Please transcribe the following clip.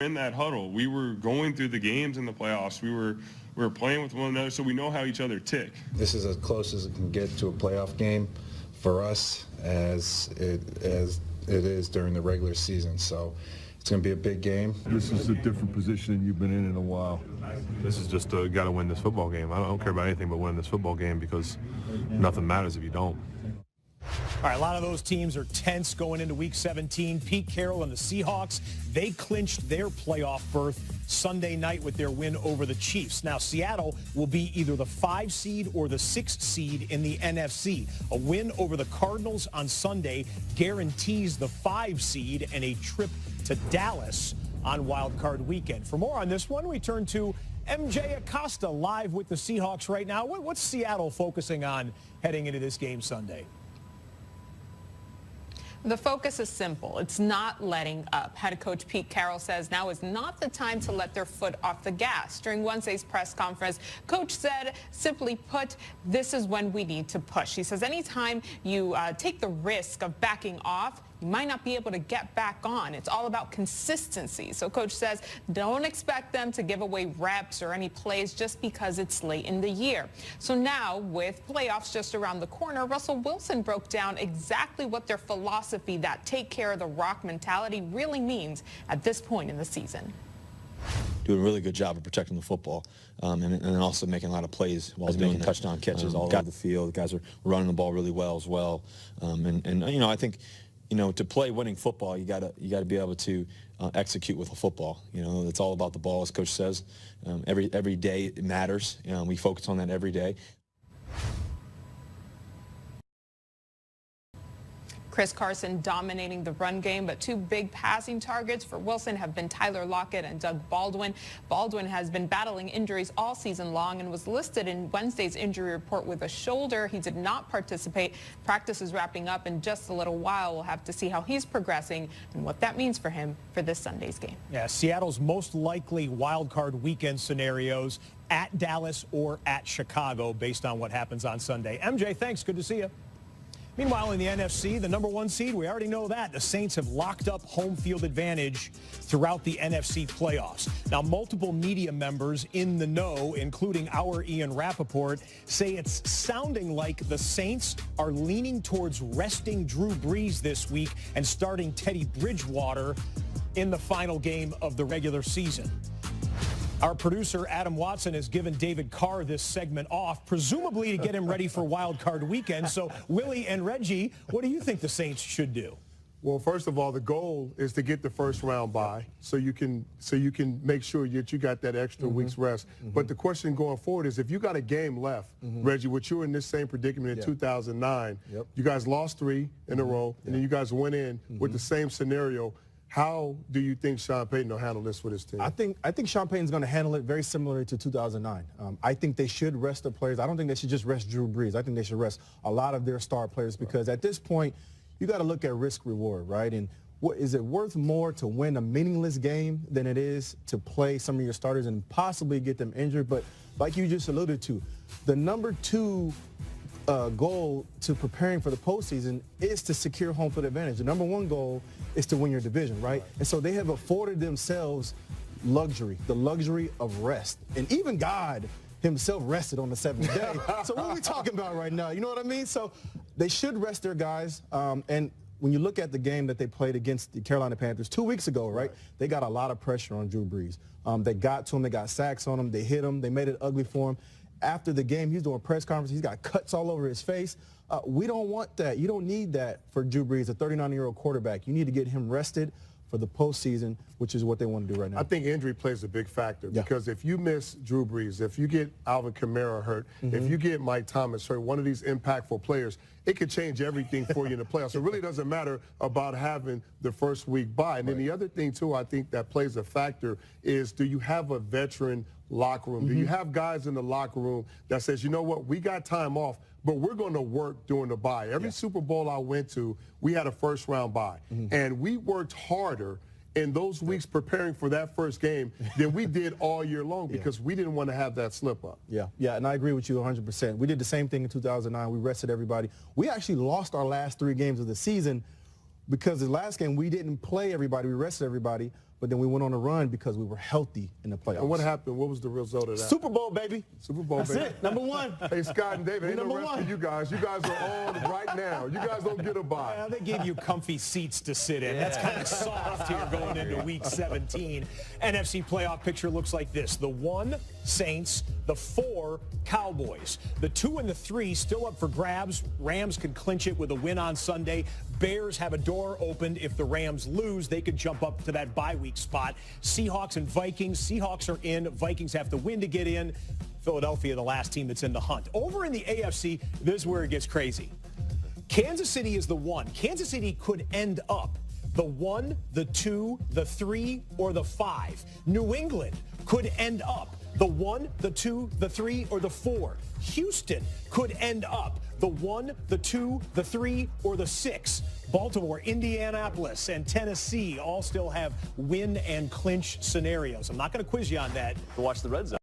In that huddle, we were going through the games in the playoffs. We were playing with one another, so we know how each other tick. This is as close as it can get to a playoff game for us as it is during the regular season. So it's going to be a big game. This is a different position you've been in a while. This is just got to win this football game. I don't care about anything but winning this football game because nothing matters if you don't. All right, a lot of those teams are tense going into Week 17. Pete Carroll and the Seahawks, they clinched their playoff berth Sunday night with their win over the Chiefs. Now, Seattle will be either the 5 seed or the 6 seed in the NFC. A win over the Cardinals on Sunday guarantees the 5 seed and a trip to Dallas on Wild Card Weekend. For more on this one, we turn to MJ Acosta live with the Seahawks right now. What's Seattle focusing on heading into this game Sunday? The focus is simple. It's not letting up. Head coach Pete Carroll says now is not the time to let their foot off the gas. During Wednesday's press conference, coach said, simply put, this is when we need to push. He says anytime you take the risk of backing off, you might not be able to get back on. It's all about consistency. So coach says don't expect them to give away reps or any plays just because it's late in the year. So now with playoffs just around the corner, Russell Wilson broke down exactly what their philosophy, that take care of the rock mentality, really means at this point in the season. Doing a really good job of protecting the football and also making a lot of plays while doing touchdown catches all over the field. The guys are running the ball really well as well. And you know, I think, you know, to play winning football, you gotta be able to execute with a football. You know, it's all about the ball, as coach says. Every day it matters. You know, we focus on that every day. Chris Carson dominating the run game, but 2 big passing targets for Wilson have been Tyler Lockett and Doug Baldwin. Baldwin has been battling injuries all season long and was listed in Wednesday's injury report with a shoulder. He did not participate. Practice is wrapping up in just a little while. We'll have to see how he's progressing and what that means for him for this Sunday's game. Yeah, Seattle's most likely wild card weekend scenarios at Dallas or at Chicago based on what happens on Sunday. MJ, thanks. Good to see you. Meanwhile, in the NFC, the #1 seed, we already know that. The Saints have locked up home field advantage throughout the NFC playoffs. Now, multiple media members in the know, including our Ian Rappaport, say it's sounding like the Saints are leaning towards resting Drew Brees this week and starting Teddy Bridgewater in the final game of the regular season. Our producer, Adam Watson, has given David Carr this segment off, presumably to get him ready for Wild Card Weekend. So, Willie and Reggie, what do you think the Saints should do? Well, first of all, the goal is to get the first round bye, so you can make sure that you got that extra week's rest. But the question going forward is, if you got a game left, Reggie, which you were in this same predicament in 2009, you guys lost 3 in a row, and then you guys went in with the same scenario. How do you think Sean Payton will handle this with his team? I think Sean Payton's going to handle it very similarly to 2009. I think they should rest the players. I don't think they should just rest Drew Brees. I think they should rest a lot of their star players because at this point, you got to look at risk reward, right? And what is it worth more to win a meaningless game than it is to play some of your starters and possibly get them injured? But like you just alluded to, the #2 goal to preparing for the postseason is to secure home field advantage. The #1 goal is to win your division, right? And so they have afforded themselves the luxury of rest. And even God himself rested on the 7th day. So what are we talking about right now? You know what I mean? So they should rest their guys. And when you look at the game that they played against the Carolina Panthers 2 weeks ago, right? They got a lot of pressure on Drew Brees. They got to him. They got sacks on him. They hit him. They made it ugly for him. After the game, he's doing press conference. He's got cuts all over his face. We don't want that. You don't need that for Drew Brees, a 39-year-old quarterback. You need to get him rested for the postseason, which is what they want to do right now. I think injury plays a big factor because if you miss Drew Brees, if you get Alvin Kamara hurt, if you get Mike Thomas hurt, one of these impactful players, it could change everything for you in the playoffs. It really doesn't matter about having the first week bye. And then the other thing, too, I think that plays a factor is, do you have a veteran locker room? Do you have guys in the locker room that says, you know what, we got time off, but we're going to work during the bye. Every Super Bowl I went to, we had a first-round bye. And we worked harder in those weeks preparing for that first game than we did all year long because we didn't want to have that slip up. Yeah, and I agree with you 100%. We did the same thing in 2009. We rested everybody. We actually lost our last 3 games of the season because the last game we didn't play everybody. We rested everybody. but then we went on a run because we were healthy in the playoffs. And what happened? What was the result of that? Super Bowl, baby. Super Bowl, That's baby. it. Number one. Hey, Scott and David, ain't no Number rest one. for you guys. You guys are on right now. You guys don't get a bye. Well, they gave you comfy seats to sit in. That's kind of soft here going into week 17. NFC playoff picture looks like this. The 1, Saints. The 4, Cowboys. The 2 and the 3 still up for grabs. Rams could clinch it with a win on Sunday. Bears have a door opened. If the Rams lose, they could jump up to that bye week spot. Seahawks and Vikings. Seahawks are in. Vikings have to win to get in. Philadelphia, the last team that's in the hunt. Over in the AFC, this is where it gets crazy. Kansas City is the 1. Kansas City could end up the 1, the 2, the 3, or the 5. New England could end up the 1, the 2, the 3, or the 4. Houston could end up the 1, the 2, the 3, or the 6. Baltimore, Indianapolis, and Tennessee all still have win and clinch scenarios. I'm not going to quiz you on that. Watch the red zone.